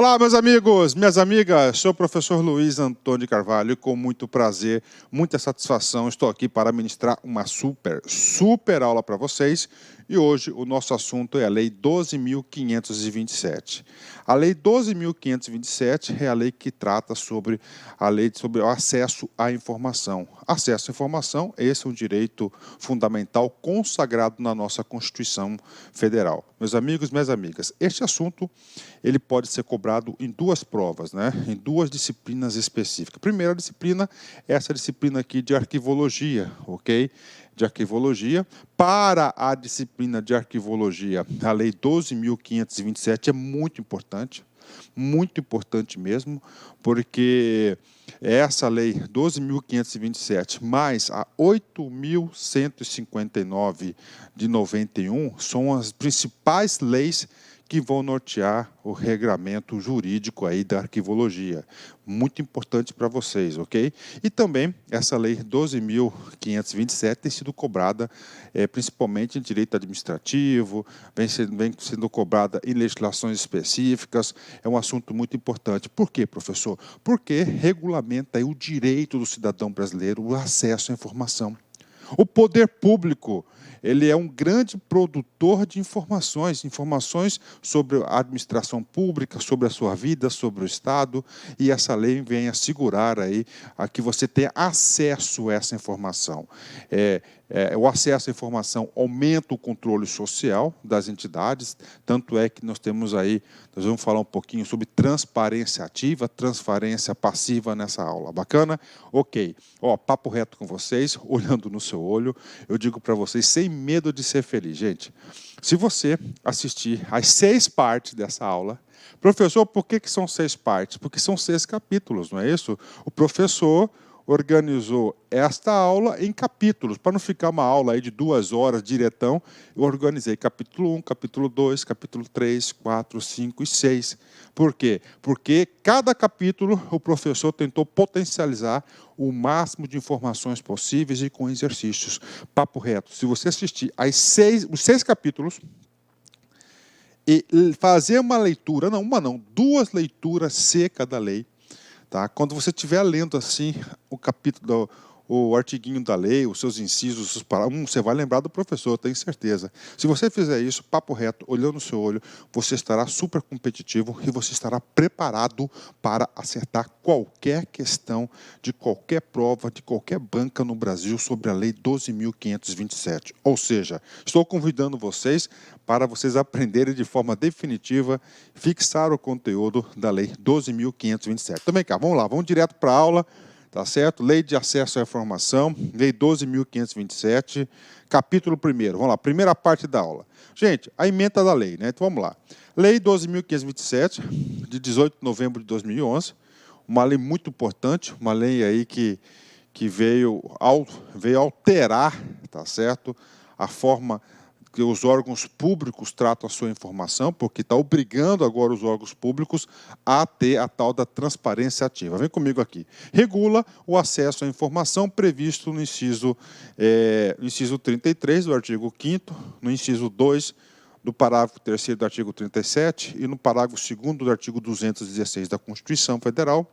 Olá, meus amigos, minhas amigas, sou o professor Luiz Antônio de Carvalho e com muito prazer, muita satisfação, estou aqui para ministrar uma super aula para vocês. E hoje o nosso assunto é a Lei 12.527. A Lei 12.527 é a lei que trata sobre o acesso à informação. Acesso à informação, esse é um direito fundamental consagrado na nossa Constituição Federal. Meus amigos, minhas amigas, este assunto ele pode ser cobrado em duas provas, em duas disciplinas específicas. A primeira disciplina é essa disciplina aqui de arquivologia, ok? De arquivologia. Para a disciplina de arquivologia, a Lei 12.527 é muito importante mesmo, porque essa Lei 12.527 mais a 8.159 de 91 são as principais leis que vão nortear o regramento jurídico aí da arquivologia. Muito importante para vocês, ok? E também essa lei 12.527 tem sido cobrada principalmente em direito administrativo, vem sendo cobrada em legislações específicas, é um assunto muito importante. Por quê, professor? Porque regulamenta aí o direito do cidadão brasileiro, o acesso à informação. O poder público, ele é um grande produtor de informações sobre a administração pública, sobre a sua vida, sobre o Estado, e essa lei vem assegurar aí a que você tenha acesso a essa informação. O acesso à informação aumenta o controle social das entidades, tanto é que nós vamos falar um pouquinho sobre transparência ativa, transparência passiva nessa aula. Bacana? Ok. Papo reto com vocês, olhando no seu olho, eu digo para vocês, sem medo de ser feliz. Gente, se você assistir às 6 partes dessa aula, professor, por que são 6 partes? Porque são 6 capítulos, não é isso? O professor organizou esta aula em capítulos, para não ficar uma aula aí de 2 horas diretão, eu organizei capítulo 1, capítulo 2, capítulo 3, 4, 5 e 6. Por quê? Porque cada capítulo o professor tentou potencializar o máximo de informações possíveis e com exercícios. Papo reto, se você assistir os 6 capítulos, e fazer uma leitura, duas leituras secas da lei, tá? Quando você estiver lendo assim o capítulo, o artiguinho da lei, os seus incisos, os seus parágrafos, você vai lembrar do professor, tenho certeza. Se você fizer isso, papo reto, olhando no seu olho, você estará super competitivo e você estará preparado para acertar qualquer questão de qualquer prova, de qualquer banca no Brasil sobre a Lei 12.527. Ou seja, estou convidando vocês para vocês aprenderem de forma definitiva, fixar o conteúdo da Lei 12.527. Também cá, vamos lá, vamos direto para a aula. Tá certo? Lei de acesso à informação, Lei 12.527, capítulo 1º. Vamos lá, primeira parte da aula. Gente, a ementa da lei, Então vamos lá. Lei 12.527, de 18 de novembro de 2011, uma lei muito importante, uma lei aí que veio alterar, tá certo? A forma que os órgãos públicos tratam a sua informação, porque está obrigando agora os órgãos públicos a ter a tal da transparência ativa. Vem comigo aqui. Regula o acesso à informação previsto no inciso 33 do artigo 5º, no inciso 2 do parágrafo 3º do artigo 37 e no parágrafo 2º do artigo 216 da Constituição Federal,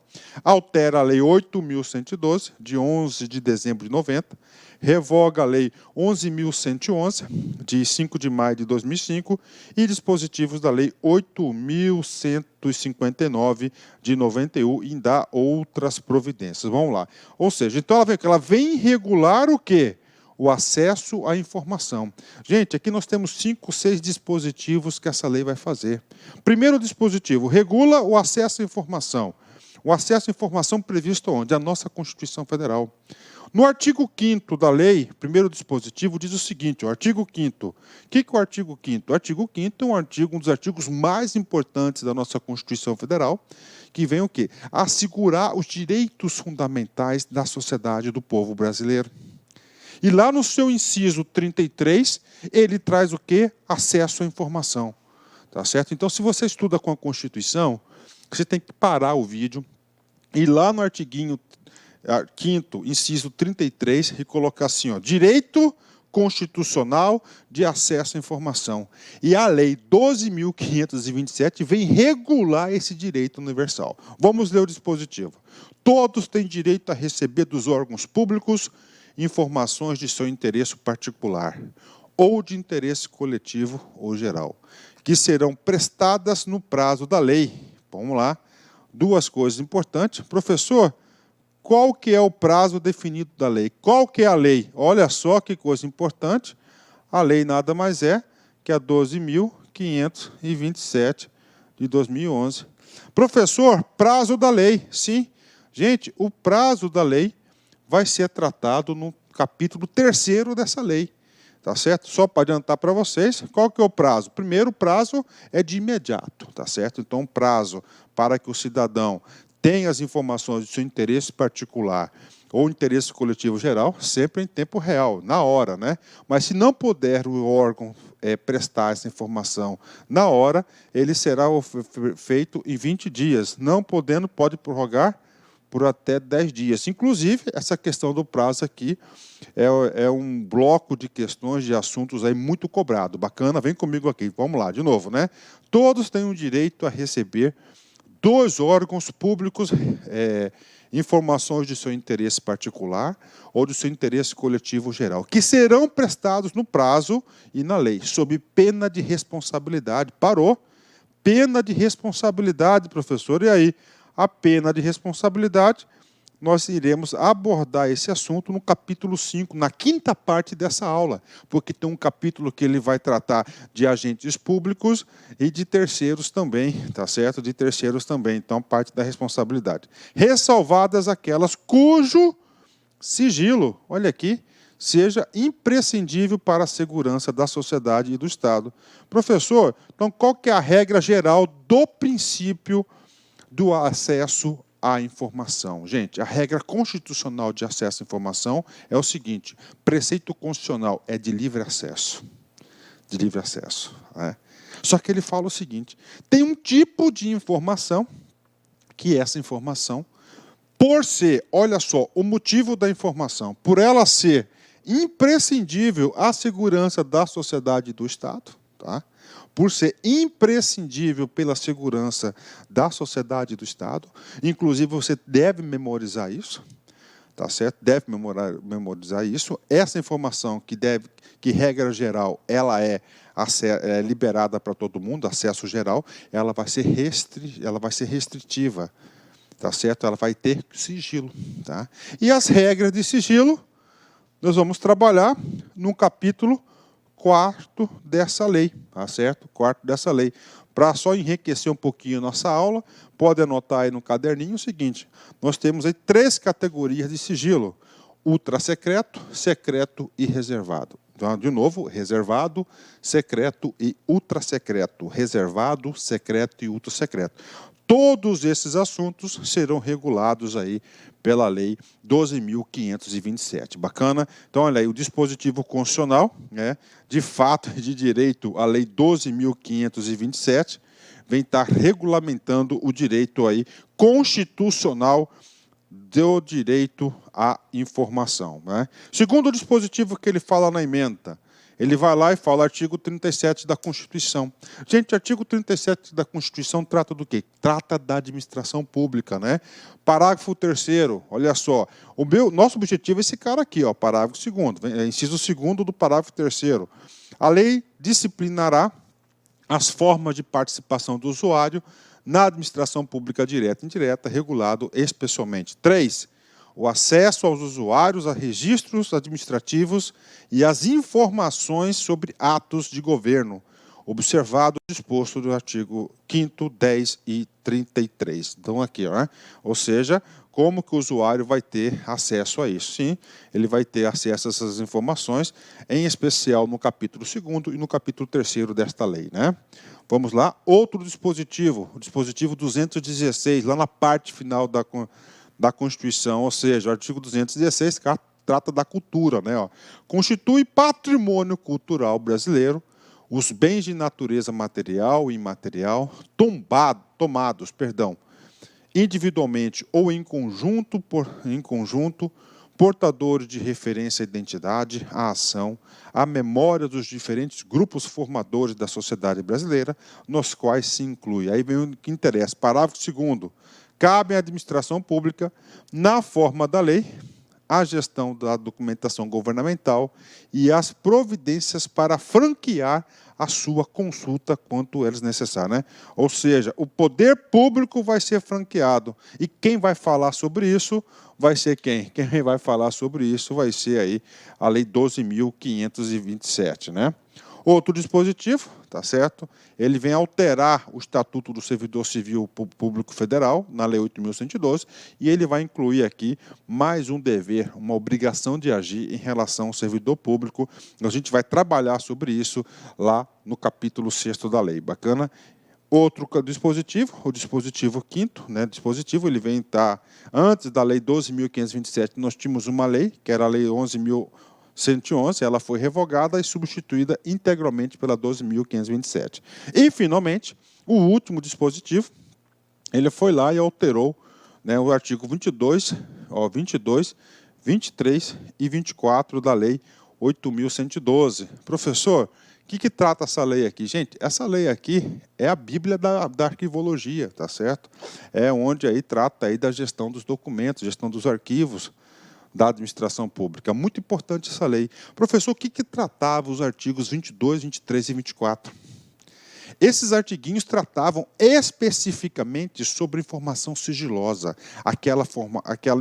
altera a Lei 8.112, de 11 de dezembro de 90, revoga a Lei 11.111, de 5 de maio de 2005, e dispositivos da Lei 8.159, de 91, e dá outras providências. Vamos lá. Ou seja, então ela vem regular o quê? O acesso à informação. Gente, aqui nós temos 5, 6 dispositivos que essa lei vai fazer. Primeiro dispositivo, regula o acesso à informação. O acesso à informação previsto onde? A nossa Constituição Federal. No artigo 5º da lei, primeiro dispositivo, diz o seguinte, o artigo 5º. O que é o artigo 5º? O artigo 5º é um dos artigos mais importantes da nossa Constituição Federal, que vem o quê? Assegurar os direitos fundamentais da sociedade do povo brasileiro. E lá no seu inciso 33, ele traz o quê? Acesso à informação. Tá certo? Então, se você estuda com a Constituição, você tem que parar o vídeo, ir lá no artiguinho 5º, inciso 33, e colocar assim, direito constitucional de acesso à informação. E a Lei 12.527 vem regular esse direito universal. Vamos ler o dispositivo. Todos têm direito a receber dos órgãos públicos informações de seu interesse particular ou de interesse coletivo ou geral, que serão prestadas no prazo da lei. Vamos lá. Duas coisas importantes. Professor, qual que é o prazo definido da lei? Qual que é a lei? Olha só que coisa importante. A lei nada mais é que a 12.527 de 2011. Professor, prazo da lei. Sim. Gente, o prazo da lei vai ser tratado no capítulo 3º dessa lei. Tá certo? Só para adiantar para vocês, qual que é o prazo? Primeiro, o prazo é de imediato, tá certo? Então, o prazo para que o cidadão tenha as informações de seu interesse particular ou interesse coletivo geral, sempre em tempo real, na hora, né? Mas se não puder o órgão prestar essa informação na hora, ele será feito em 20 dias. Não podendo, pode prorrogar por até 10 dias. Inclusive, essa questão do prazo aqui é um bloco de questões, de assuntos aí muito cobrado. Bacana, vem comigo aqui. Vamos lá, de novo, né? Todos têm o direito a receber dos órgãos públicos informações de seu interesse particular ou de seu interesse coletivo geral, que serão prestados no prazo e na lei, sob pena de responsabilidade. Parou? Pena de responsabilidade, professor. E aí? A pena de responsabilidade, nós iremos abordar esse assunto no capítulo 5, na 5ª parte dessa aula, porque tem um capítulo que ele vai tratar de agentes públicos e de terceiros também, tá certo? De terceiros também, então parte da responsabilidade. Ressalvadas aquelas cujo sigilo, olha aqui, seja imprescindível para a segurança da sociedade e do Estado. Professor, então qual que é a regra geral do princípio do acesso à informação? Gente, a regra constitucional de acesso à informação é o seguinte: preceito constitucional é de livre acesso. De livre acesso. Né? Só que ele fala o seguinte: tem um tipo de informação que essa informação, por ser, olha só, o motivo da informação, por ela ser imprescindível à segurança da sociedade e do Estado, tá? Por ser imprescindível pela segurança da sociedade e do Estado. Inclusive, você deve memorizar isso, tá certo? Deve memorizar isso. Essa informação que regra geral, ela é liberada para todo mundo, acesso geral, ela vai ser restritiva, tá certo? Ela vai ter sigilo, tá? E as regras de sigilo, nós vamos trabalhar no capítulo 4º dessa lei, tá certo? 4º dessa lei. Para só enriquecer um pouquinho a nossa aula, pode anotar aí no caderninho o seguinte: nós temos aí 3 categorias de sigilo: ultrasecreto, secreto e reservado. Então, de novo, reservado, secreto e ultrasecreto. Reservado, secreto e ultrasecreto. Todos esses assuntos serão regulados aí pela Lei 12.527. Bacana? Então, olha aí, o dispositivo constitucional, né, de fato e de direito, a Lei 12.527, vem estar regulamentando o direito aí constitucional do direito à informação. Né? Segundo o dispositivo que ele fala na ementa, ele vai lá e fala artigo 37 da Constituição. Gente, artigo 37 da Constituição trata do quê? Trata da administração pública, né? Parágrafo 3º, olha só. Nosso objetivo é esse cara aqui, ó, parágrafo 2º, inciso 2º do parágrafo 3º. A lei disciplinará as formas de participação do usuário na administração pública direta e indireta, regulado especialmente. 3. O acesso aos usuários a registros administrativos e as informações sobre atos de governo, observado o disposto do artigo 5º, 10 e 33. Então, aqui, ó, ou seja, como que o usuário vai ter acesso a isso? Sim, ele vai ter acesso a essas informações, em especial no capítulo 2º e no capítulo 3º desta lei, né? Vamos lá, outro dispositivo, o dispositivo 216, lá na parte final da Constituição, ou seja, o artigo 216 trata da cultura, né? Ó. Constitui patrimônio cultural brasileiro os bens de natureza material e imaterial tomados, individualmente ou em conjunto portadores de referência à identidade, à ação, à memória dos diferentes grupos formadores da sociedade brasileira, nos quais se inclui. Aí vem o que interessa. Parágrafo 2º. Cabe à administração pública, na forma da lei, a gestão da documentação governamental e as providências para franquear a sua consulta quanto eles necessários, né? Ou seja, o poder público vai ser franqueado. E quem vai falar sobre isso vai ser quem? Quem vai falar sobre isso vai ser aí a Lei 12.527, né? Outro dispositivo, tá certo? Ele vem alterar o Estatuto do Servidor Civil Público Federal, na Lei 8.112, e ele vai incluir aqui mais um dever, uma obrigação de agir em relação ao servidor público. A gente vai trabalhar sobre isso lá no capítulo 6º da lei. Bacana? Outro dispositivo, o dispositivo 5º, né, dispositivo, ele vem estar antes da Lei 12.527, nós tínhamos uma lei, que era a Lei 11.111, ela foi revogada e substituída integralmente pela 12.527. E, finalmente, o último dispositivo, ele foi lá e alterou, né, o artigo 22, 23 e 24 da Lei 8.112. Professor, o que trata essa lei aqui? Gente, essa lei aqui é a Bíblia da arquivologia, tá certo? É onde aí trata aí da gestão dos documentos, gestão dos arquivos da administração pública. Muito importante essa lei. Professor, o que tratava os artigos 22, 23 e 24? Esses artiguinhos tratavam especificamente sobre informação sigilosa, aquela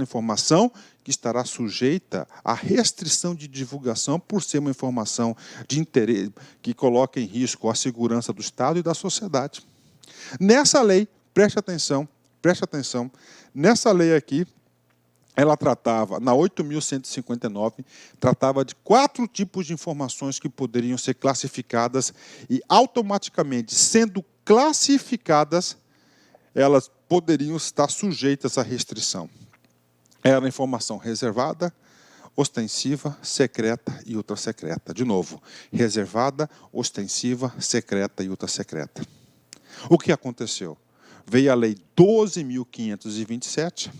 informação que estará sujeita à restrição de divulgação por ser uma informação de interesse que coloca em risco a segurança do Estado e da sociedade. Nessa lei, preste atenção, nessa lei aqui, ela tratava, na 8.159, tratava de 4 tipos de informações que poderiam ser classificadas e, automaticamente, sendo classificadas, elas poderiam estar sujeitas à restrição. Era a informação reservada, ostensiva, secreta e ultrassecreta. De novo, reservada, ostensiva, secreta e ultrassecreta. O que aconteceu? Veio a Lei 12.527,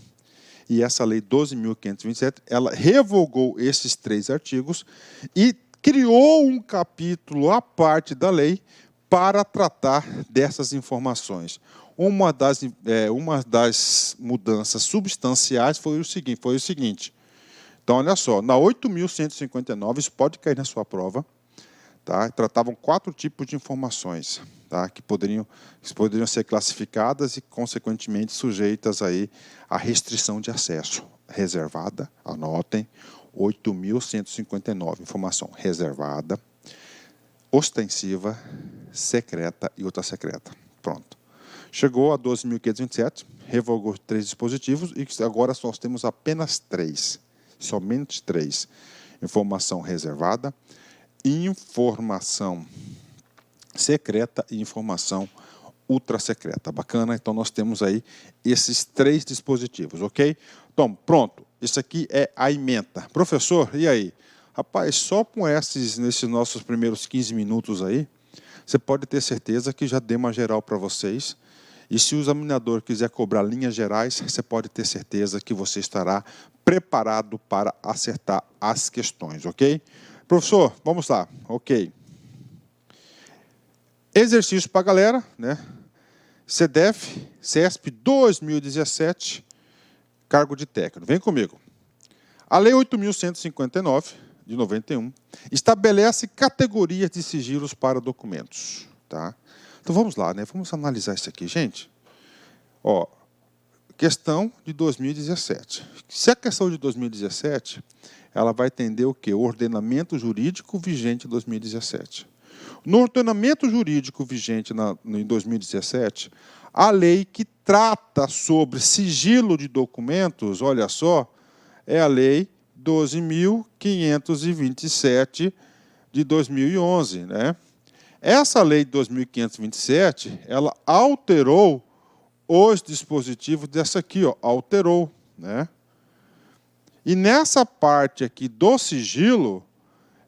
e essa Lei 12.527, ela revogou esses 3 artigos e criou um capítulo à parte da lei para tratar dessas informações. Uma das mudanças substanciais foi o seguinte. Então, olha só, na 8.159, isso pode cair na sua prova, tá? Tratavam 4 tipos de informações, tá? que poderiam ser classificadas e, consequentemente, sujeitas aí à restrição de acesso. Reservada, anotem, 8.159, informação reservada, ostensiva, secreta e ultrassecreta. Pronto. Chegou a 12.527, revogou 3 dispositivos e agora nós temos apenas 3, somente 3. Informação reservada, informação secreta e informação ultrassecreta. Bacana? Então, nós temos aí esses 3 dispositivos, ok? Então, pronto. Isso aqui é a ementa. Professor, e aí? Rapaz, só com nesses nossos primeiros 15 minutos aí, você pode ter certeza que já dei uma geral para vocês. E se o examinador quiser cobrar linhas gerais, você pode ter certeza que você estará preparado para acertar as questões, ok? Professor, vamos lá. Ok. Exercício para a galera, né? CDF, CESP 2017, cargo de técnico. Vem comigo. A Lei 8.159, de 91, estabelece categorias de sigilos para documentos. Tá? Então, vamos lá, né? Vamos analisar isso aqui, gente. Ó, questão de 2017. Se a questão de 2017, ela vai entender o quê? O ordenamento jurídico vigente em 2017. No ordenamento jurídico vigente em 2017, a lei que trata sobre sigilo de documentos, olha só, é a Lei 12.527 de 2011, né? Essa Lei 12.527, ela alterou os dispositivos dessa aqui, ó, alterou, né? E nessa parte aqui do sigilo,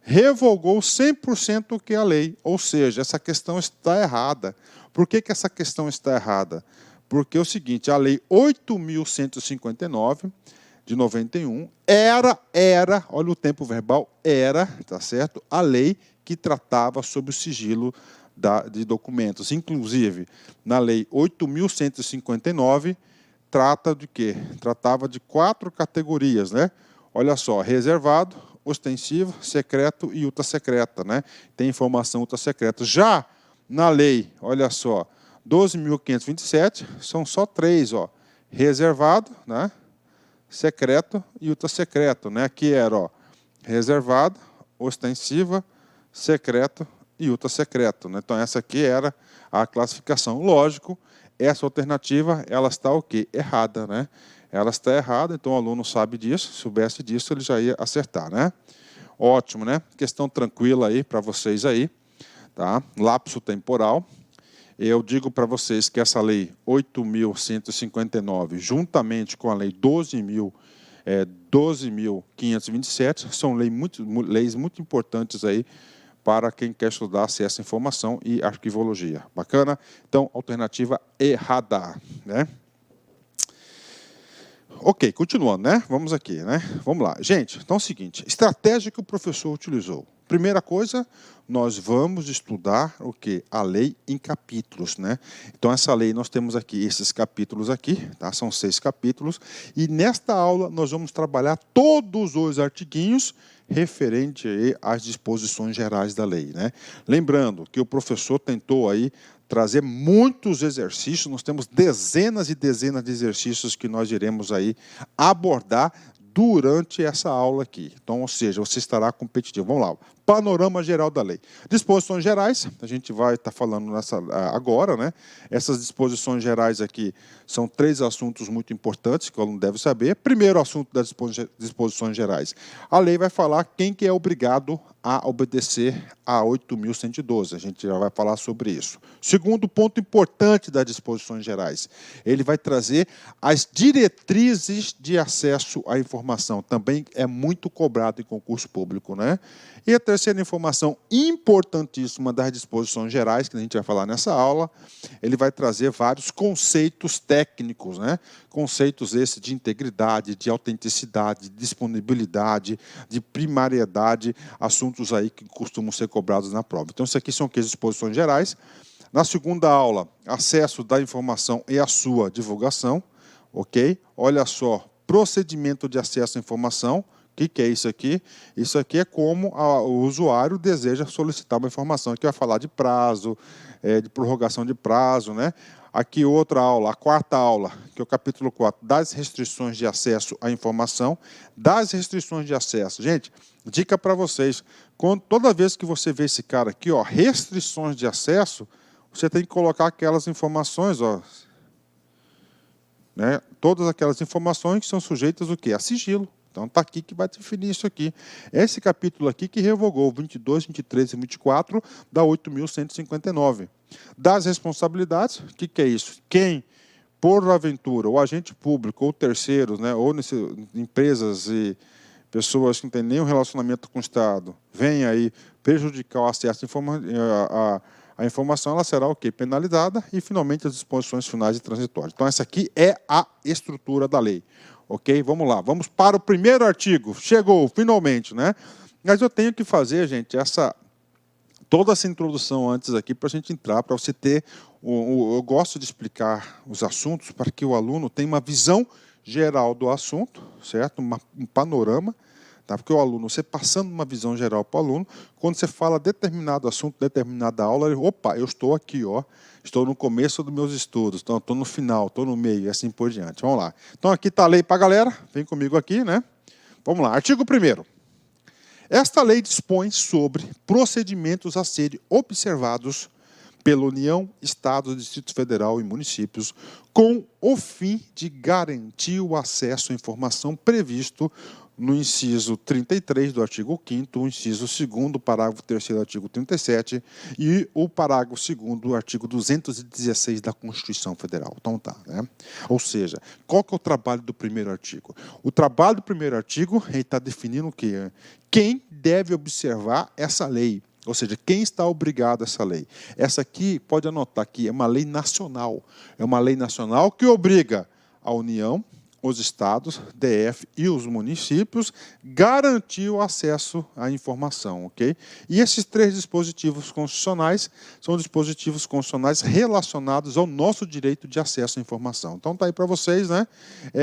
revogou 100% o que é a lei. Ou seja, essa questão está errada. Por que essa questão está errada? Porque é o seguinte, a Lei 8.159, de 91, olha o tempo verbal, tá certo? A lei que tratava sobre o sigilo de documentos. Inclusive, na Lei 8.159, trata de quê? Tratava de 4 categorias, né? Olha só, reservado, ostensivo, secreto e ultra-secreta, né? Tem informação ultra-secreta. Já na lei, olha só, 12.527, são só 3, ó. Reservado, né? Secreto e ultra-secreto, né? Aqui era, ó, reservado, ostensiva, secreto e ultra-secreto, né? Então, essa aqui era a classificação. Lógico, essa alternativa, ela está o quê? Errada, né? Ela está errada, então o aluno sabe disso, soubesse disso, ele já ia acertar, né? Ótimo, né? Questão tranquila aí para vocês aí, tá? Lapso temporal. Eu digo para vocês que essa lei 8.159, juntamente com a lei 12.527, são leis muito importantes aí para quem quer estudar acesso à informação e arquivologia. Bacana? Então, alternativa errada, né? Ok, continuando, né? Vamos aqui, né? Vamos lá. Gente, então é o seguinte, estratégia que o professor utilizou. Primeira coisa, nós vamos estudar o quê? A lei em capítulos, né? Então, essa lei, nós temos aqui esses capítulos aqui, tá? São 6 capítulos, e nesta aula nós vamos trabalhar todos os artiguinhos referente aí às disposições gerais da lei, né? Lembrando que o professor tentou aí trazer muitos exercícios, nós temos dezenas e dezenas de exercícios que nós iremos aí abordar durante essa aula aqui. Então, ou seja, você estará competitivo. Vamos lá, panorama geral da lei. Disposições gerais, a gente vai estar falando agora, né? Essas disposições gerais aqui são 3 assuntos muito importantes que o aluno deve saber. Primeiro assunto das disposições gerais. A lei vai falar quem que é obrigado a obedecer a 8.112. A gente já vai falar sobre isso. Segundo ponto importante das disposições gerais, ele vai trazer as diretrizes de acesso à informação. Também é muito cobrado em concurso público, né? E a terceira informação importantíssima das disposições gerais, que a gente vai falar nessa aula, ele vai trazer vários conceitos técnicos, né? Conceitos esses de integridade, de autenticidade, de disponibilidade, de primariedade, assuntos aí que costumam ser cobrados na prova. Então, isso aqui são as disposições gerais. Na segunda aula, acesso da informação e a sua divulgação, ok? Olha só, procedimento de acesso à informação. O que é isso aqui? Isso aqui é como o usuário deseja solicitar uma informação. Aqui vai falar de prazo, de prorrogação de prazo, né? Aqui outra aula, a quarta aula, que é o capítulo 4, das restrições de acesso à informação. Das restrições de acesso. Gente, dica para vocês, toda vez que você vê esse cara aqui, ó, restrições de acesso, você tem que colocar aquelas informações, ó, né? Todas aquelas informações que são sujeitas o quê? A sigilo. Então, está aqui que vai definir isso aqui. Esse capítulo aqui que revogou 22, 23 e 24 da 8.159. Das responsabilidades, o que é isso? Quem, por aventura, o agente público ou terceiros, né, ou empresas e pessoas que não têm nenhum relacionamento com o Estado, vem aí prejudicar o acesso à informação, ela será o quê? Penalizada e, finalmente, as disposições finais e transitórias. Então, essa aqui é a estrutura da lei. Ok? Vamos lá. Vamos para o primeiro artigo. Chegou, finalmente, né? Mas eu tenho que fazer, gente, toda essa introdução antes aqui para a gente entrar, para você ter... Eu gosto de explicar os assuntos para que o aluno tenha uma visão geral do assunto, certo? Um panorama, tá? Porque o aluno, você passando uma visão geral para o aluno, quando você fala determinado assunto, determinada aula, ele, opa, eu estou aqui, ó, estou no começo dos meus estudos, então estou no final, estou no meio, e assim por diante. Vamos lá. Então aqui está a lei para a galera, vem comigo aqui, né? Vamos lá, artigo 1º. Esta lei dispõe sobre procedimentos a serem observados pela União, Estados, Distrito Federal e municípios, com o fim de garantir o acesso à informação previsto no inciso 33 do artigo 5º, o inciso 2º, parágrafo 3º do artigo 37 e o parágrafo 2º do artigo 216 da Constituição Federal. Então tá, né? Ou seja, qual que é o trabalho do primeiro artigo? O trabalho do primeiro artigo está definindo o quê? Quem deve observar essa lei, ou seja, quem está obrigado a essa lei. Essa aqui, pode anotar aqui, é uma lei nacional. É uma lei nacional que obriga a União, os estados, DF e os municípios, garantir o acesso à informação, ok? E esses 3 dispositivos constitucionais são dispositivos constitucionais relacionados ao nosso direito de acesso à informação. Então, está aí para vocês, né?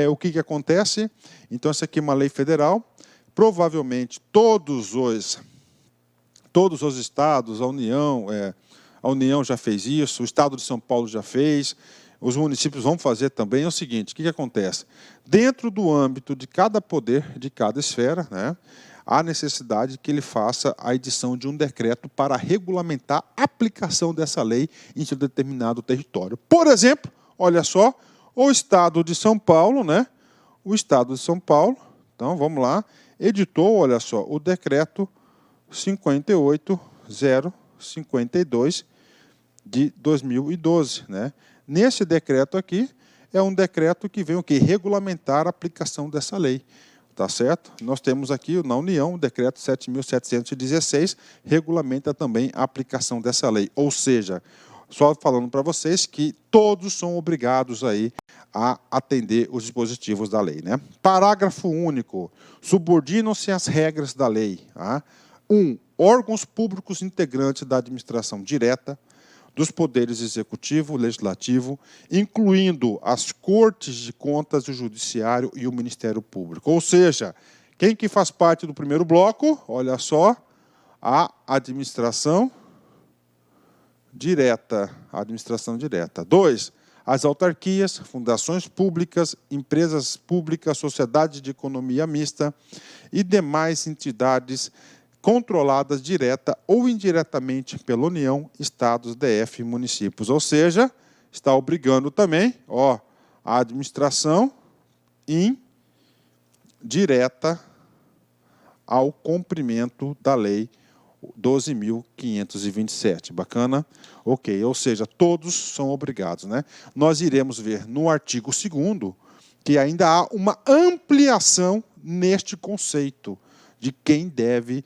O que acontece? Então, essa aqui é uma lei federal. Provavelmente, todos os estados, a União já fez isso, o Estado de São Paulo já fez, os municípios vão fazer também. É o seguinte, o que acontece? Dentro do âmbito de cada poder, de cada esfera, né, há necessidade que ele faça a edição de um decreto para regulamentar a aplicação dessa lei em seu determinado território. Por exemplo, olha só, o Estado de São Paulo, né, o Estado de São Paulo, então vamos lá, editou, olha só, o decreto 58.052 de 2012, né? Nesse decreto aqui, é um decreto que vem o quê? Regulamentar a aplicação dessa lei, tá certo? Nós temos aqui na União o decreto 7.716, regulamenta também a aplicação dessa lei, ou seja, só falando para vocês que todos são obrigados aí a atender os dispositivos da lei, né? Parágrafo único, subordinam-se às regras da lei, tá? 1. Órgãos públicos integrantes da administração direta, dos poderes executivo, legislativo, incluindo as Cortes de Contas, o Judiciário e o Ministério Público. Ou seja, quem que faz parte do primeiro bloco? Olha só, a administração direta. 2. As autarquias, fundações públicas, empresas públicas, sociedades de economia mista e demais entidades controladas direta ou indiretamente pela União, estados, DF e municípios. Ou seja, está obrigando também a administração indireta ao cumprimento da lei 12.527. Bacana? Ok, ou seja, todos são obrigados, né? Nós iremos ver no artigo 2º que ainda há uma ampliação neste conceito de quem deve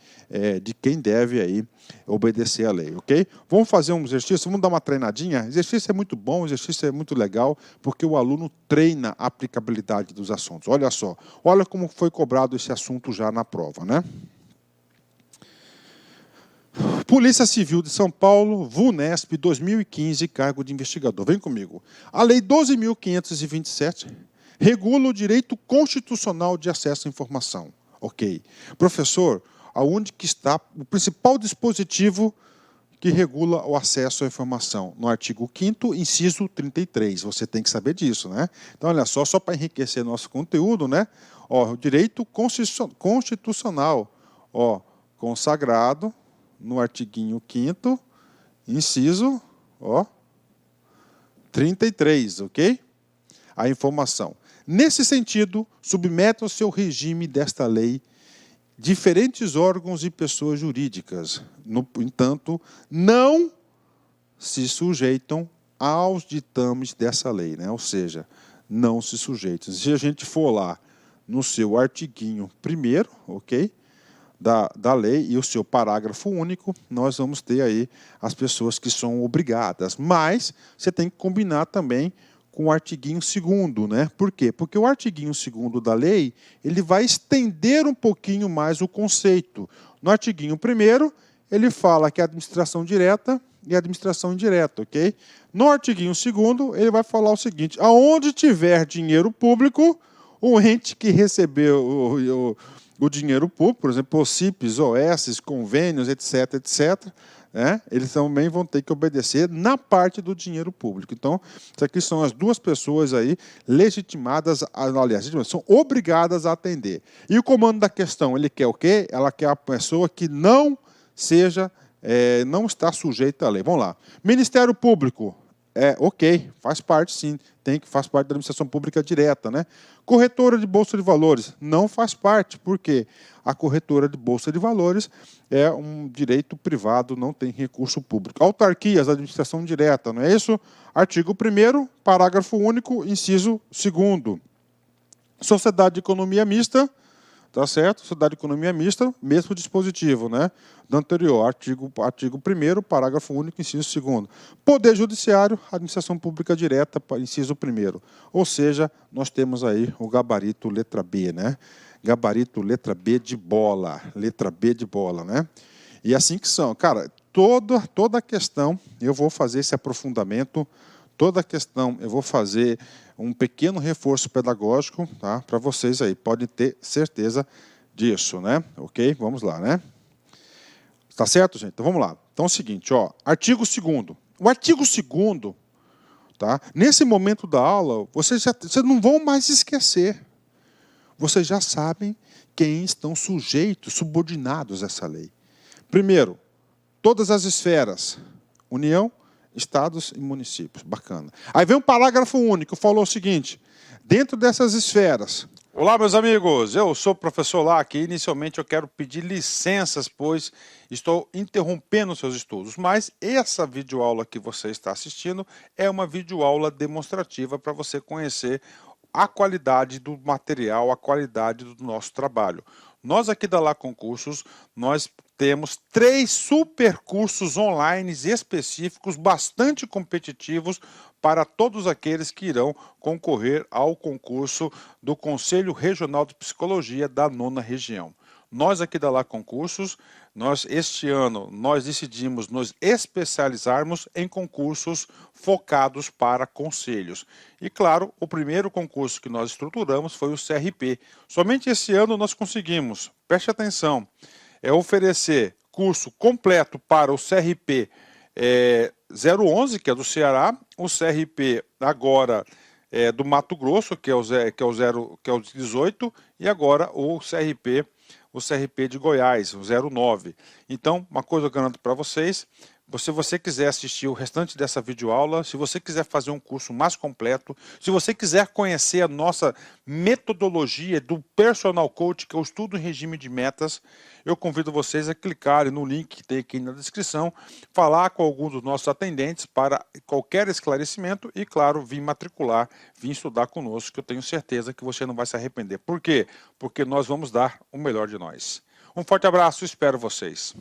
aí obedecer à lei, ok? Vamos fazer um exercício, vamos dar uma treinadinha. Exercício é muito bom, exercício é muito legal, porque o aluno treina a aplicabilidade dos assuntos. Olha só, olha como foi cobrado esse assunto já na prova, né? Polícia Civil de São Paulo, VUNESP, 2015, cargo de investigador. Vem comigo. A Lei 12.527 regula o direito constitucional de acesso à informação. Ok. Professor, aonde que está o principal dispositivo que regula o acesso à informação? No artigo 5º, inciso 33. Você tem que saber disso, né? Então, olha só para enriquecer nosso conteúdo, né? O direito constitucional, consagrado no artiguinho 5º, inciso, 33, ok? A informação. Nesse sentido, submete ao seu regime desta lei diferentes órgãos e pessoas jurídicas. No entanto, não se sujeitam aos ditames dessa lei, né? Ou seja, não se sujeitam. Se a gente for lá no seu artiguinho 1º, ok? Da lei e o seu parágrafo único, nós vamos ter aí as pessoas que são obrigadas. Mas você tem que combinar também com o artiguinho 2º, né? Por quê? Porque o artiguinho 2º da lei, ele vai estender um pouquinho mais o conceito. No artiguinho 1º, ele fala que é administração direta e administração indireta, ok? No artiguinho 2º, ele vai falar o seguinte: aonde tiver dinheiro público, o ente que recebeu o dinheiro público, por exemplo, OCIPs, OS, convênios, etc., né, eles também vão ter que obedecer na parte do dinheiro público. Então, isso aqui são as duas pessoas aí legitimadas, aliás, são obrigadas a atender. E o comando da questão, ele quer o quê? Ela quer a pessoa que não está sujeita à lei. Vamos lá. Ministério Público. Ok, faz parte sim, faz parte da administração pública direta, né? Corretora de Bolsa de Valores, não faz parte, porque a corretora de Bolsa de Valores é um direito privado, não tem recurso público. Autarquias, administração direta, não é isso? Artigo 1º, parágrafo único, inciso 2º. Sociedade de Economia Mista, tá certo? Sociedade de economia mista, mesmo dispositivo, né? Do anterior, artigo 1º, parágrafo único, inciso 2º. Poder judiciário, administração pública direta, inciso 1º. Ou seja, nós temos aí o gabarito letra B, né? Gabarito letra B de bola, né? E assim que são. Cara, toda a questão, eu vou fazer esse aprofundamento, toda a questão, eu vou fazer um pequeno reforço pedagógico, tá? Para vocês aí, podem ter certeza disso, né? Ok? Vamos lá, né? Tá certo, gente? Então vamos lá. Então é o seguinte, ó, artigo 2º. O artigo 2º, tá? Nesse momento da aula, vocês não vão mais esquecer. Vocês já sabem quem estão sujeitos, subordinados a essa lei. Primeiro, todas as esferas, União, Estados e municípios. Bacana. Aí vem um parágrafo único, falou o seguinte, dentro dessas esferas... Olá, meus amigos, eu sou o professor Lac e inicialmente eu quero pedir licenças, pois estou interrompendo seus estudos, mas essa videoaula que você está assistindo é uma videoaula demonstrativa para você conhecer a qualidade do material, a qualidade do nosso trabalho. Nós aqui da Lá Concursos, nós temos 3 super cursos online específicos, bastante competitivos, para todos aqueles que irão concorrer ao concurso do Conselho Regional de Psicologia da 9ª Região. Nós aqui da Lá Concursos, este ano, nós decidimos nos especializarmos em concursos focados para conselhos. E claro, o primeiro concurso que nós estruturamos foi o CRP. Somente esse ano nós conseguimos, preste atenção, oferecer curso completo para o CRP 011, que é do Ceará, o CRP agora do Mato Grosso, que é o 18, e agora o CRP de Goiás, o 09. Então, uma coisa eu garanto para vocês, se você quiser assistir o restante dessa videoaula, se você quiser fazer um curso mais completo, se você quiser conhecer a nossa metodologia do Personal Coach, que é o estudo em regime de metas, eu convido vocês a clicarem no link que tem aqui na descrição, falar com algum dos nossos atendentes para qualquer esclarecimento e, claro, vir matricular, vir estudar conosco, que eu tenho certeza que você não vai se arrepender. Por quê? Porque nós vamos dar o melhor de nós. Um forte abraço, espero vocês.